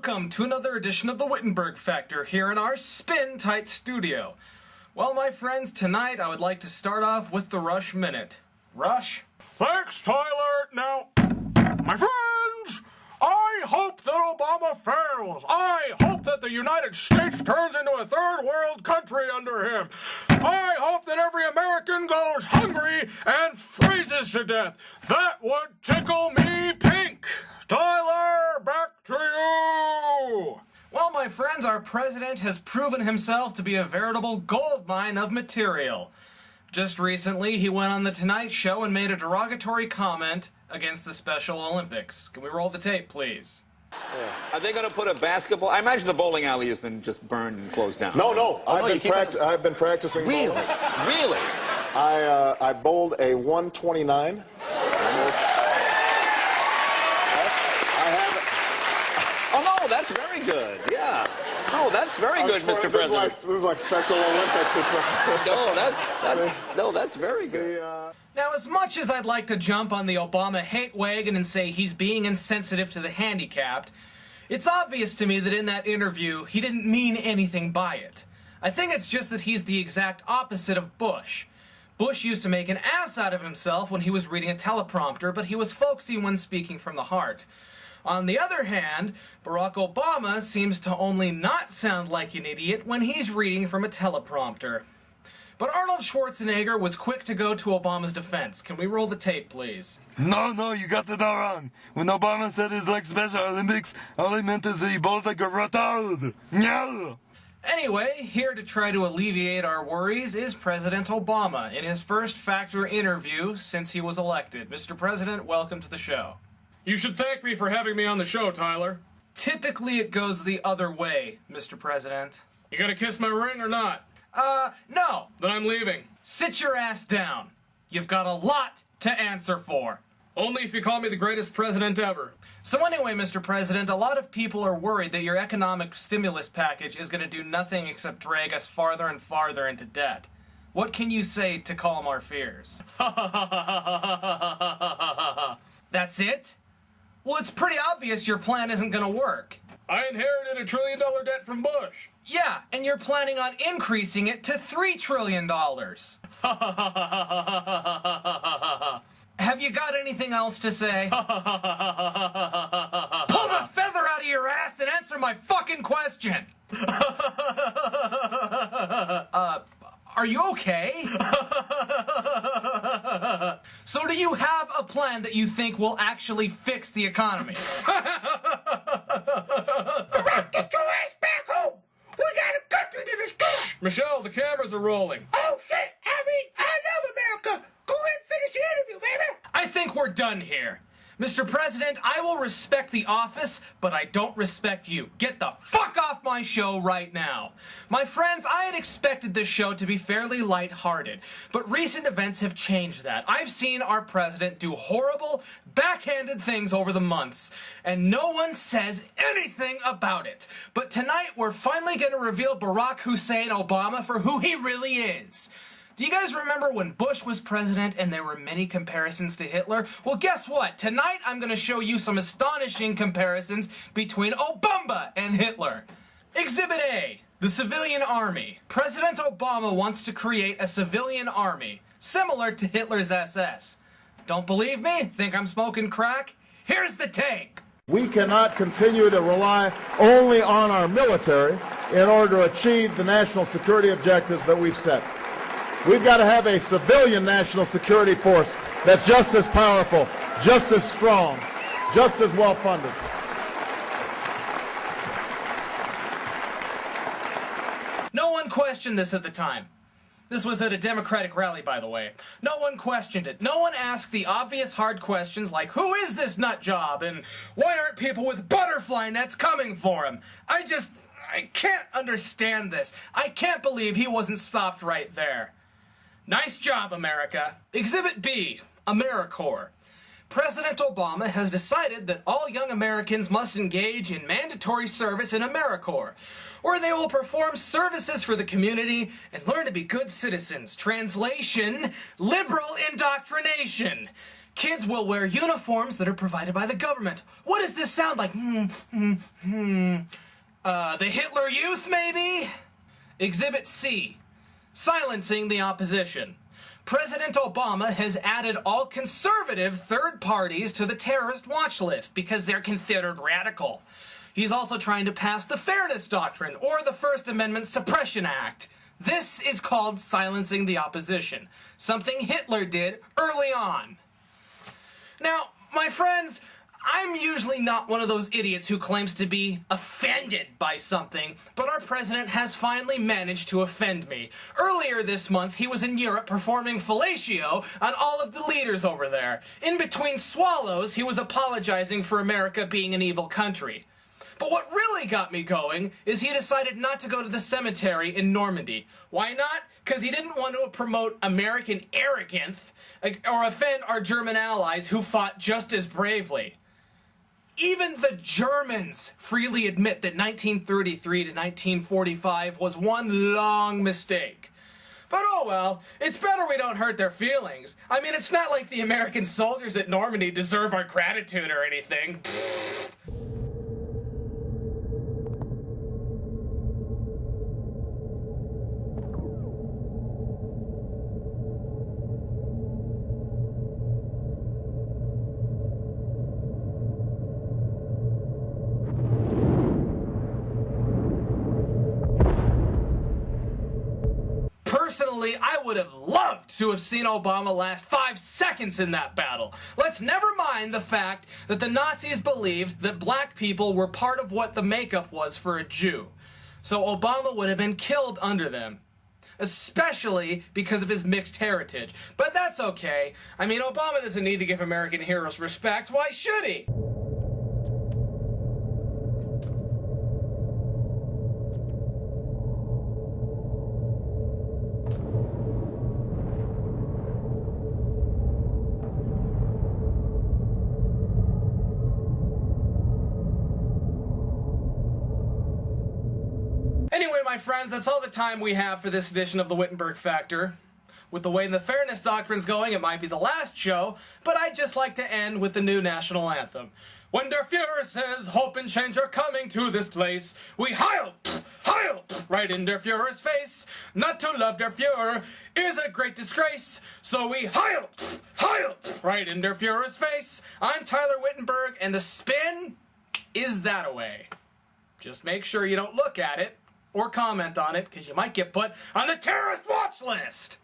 welcome to another edition of the Wittenberg Factor here in our spin-tight studio. Well, my friends, tonight I would like to start off with the Rush Minute. Rush? Thanks, Tyler. Now, my friends, I hope that Obama fails. I hope that the United States turns into a third world country under him. I hope that every American goes hungry and freezes to death. That would tickle me pink. Tyler, back to you! Well, my friends, our president has proven himself to be a veritable goldmine of material. Just recently, he went on The Tonight Show and made a derogatory comment against the Special Olympics. Can we roll the tape, please? Are they going to put a basketball? I imagine the bowling alley has been just burned and closed down. No. I've been practicing Really? bowling. Really? I bowled a 129. Oh, no, that's very good. Yeah. No, that's very good, Mr. President. This is like Special Olympics or something. No, that's very good. Now, as much as I'd like to jump on the Obama hate wagon and say he's being insensitive to the handicapped, it's obvious to me that in that interview, he didn't mean anything by it. I think it's just that he's the exact opposite of Bush. Bush used to make an ass out of himself when he was reading a teleprompter, but he was folksy when speaking from the heart. On the other hand, Barack Obama seems to only not sound like an idiot when he's reading from a teleprompter. But Arnold Schwarzenegger was quick to go to Obama's defense. Can we roll the tape, please? No, you got it all wrong. When Obama said it's like Special Olympics, all he meant is that he bowls like a retard. No. Anyway, here to try to alleviate our worries is President Obama in his first Factor interview since he was elected. Mr. President, welcome to the show. You should thank me for having me on the show, Tyler. Typically it goes the other way, Mr. President. You gonna kiss my ring or not? No. Then I'm leaving. Sit your ass down. You've got a lot to answer for. Only if you call me the greatest president ever. So anyway, Mr. President, a lot of people are worried that your economic stimulus package is going to do nothing except drag us farther and farther into debt. What can you say to calm our fears? That's it? Well, it's pretty obvious your plan isn't going to work. I inherited $1 trillion debt from Bush. Yeah, and you're planning on increasing it to $3 trillion. Have you got anything else to say? Pull the feather out of your ass and answer my fucking question! Are you okay? So do you have a plan that you think will actually fix the economy? Get your ass back home! We got a country to destroy! Michelle, the cameras are rolling. Oh shit! I love America! Go ahead and finish the interview, baby! I think we're done here. Mr. President, I will respect the office, but I don't respect you. Get the fuck off my show right now. My friends, I had expected this show to be fairly lighthearted, but recent events have changed that. I've seen our president do horrible, backhanded things over the months, and no one says anything about it. But tonight, we're finally going to reveal Barack Hussein Obama for who he really is. Do you guys remember when Bush was president and there were many comparisons to Hitler? Well, guess what? Tonight I'm going to show you some astonishing comparisons between Obama and Hitler. Exhibit A, the civilian army. President Obama wants to create a civilian army, similar to Hitler's SS. Don't believe me? Think I'm smoking crack? Here's the tape. We cannot continue to rely only on our military in order to achieve the national security objectives that we've set. We've got to have a civilian national security force that's just as powerful, just as strong, just as well funded. No one questioned this at the time. This was at a Democratic rally, by the way. No one questioned it. No one asked the obvious hard questions like, who is this nut job? And why aren't people with butterfly nets coming for him? I can't understand this. I can't believe he wasn't stopped right there. Nice job, America. Exhibit B, AmeriCorps. President Obama has decided that all young Americans must engage in mandatory service in AmeriCorps, where they will perform services for the community and learn to be good citizens. Translation, liberal indoctrination. Kids will wear uniforms that are provided by the government. What does this sound like? The Hitler Youth, maybe? Exhibit C. Silencing the opposition. President Obama has added all conservative third parties to the terrorist watch list because they're considered radical. He's also trying to pass the Fairness Doctrine, or the First Amendment Suppression Act. This is called silencing the opposition, something Hitler did early on. Now, my friends, I'm usually not one of those idiots who claims to be offended by something, but our president has finally managed to offend me. Earlier this month, he was in Europe performing fellatio on all of the leaders over there. In between swallows, he was apologizing for America being an evil country. But what really got me going is he decided not to go to the cemetery in Normandy. Why not? Because he didn't want to promote American arrogance or offend our German allies who fought just as bravely. Even the Germans freely admit that 1933 to 1945 was one long mistake. But oh well, it's better we don't hurt their feelings. I mean, it's not like the American soldiers at Normandy deserve our gratitude or anything. Personally, I would have loved to have seen Obama last 5 seconds in that battle. Let's never mind the fact that the Nazis believed that black people were part of what the makeup was for a Jew. So Obama would have been killed under them. Especially because of his mixed heritage. But that's okay. I mean, Obama doesn't need to give American heroes respect. Why should he? Anyway, my friends, that's all the time we have for this edition of the Wittenberg Factor. With the way the Fairness Doctrine's going, it might be the last show, but I'd just like to end with the new national anthem. When der Führer says, hope and change are coming to this place, we heil, right in der Führer's face. Not to love der Führer is a great disgrace, so we heil, right in der Führer's face. I'm Tyler Wittenberg, and the spin is that-a-way. Just make sure you don't look at it or comment on it, because you might get put on the terrorist watch list!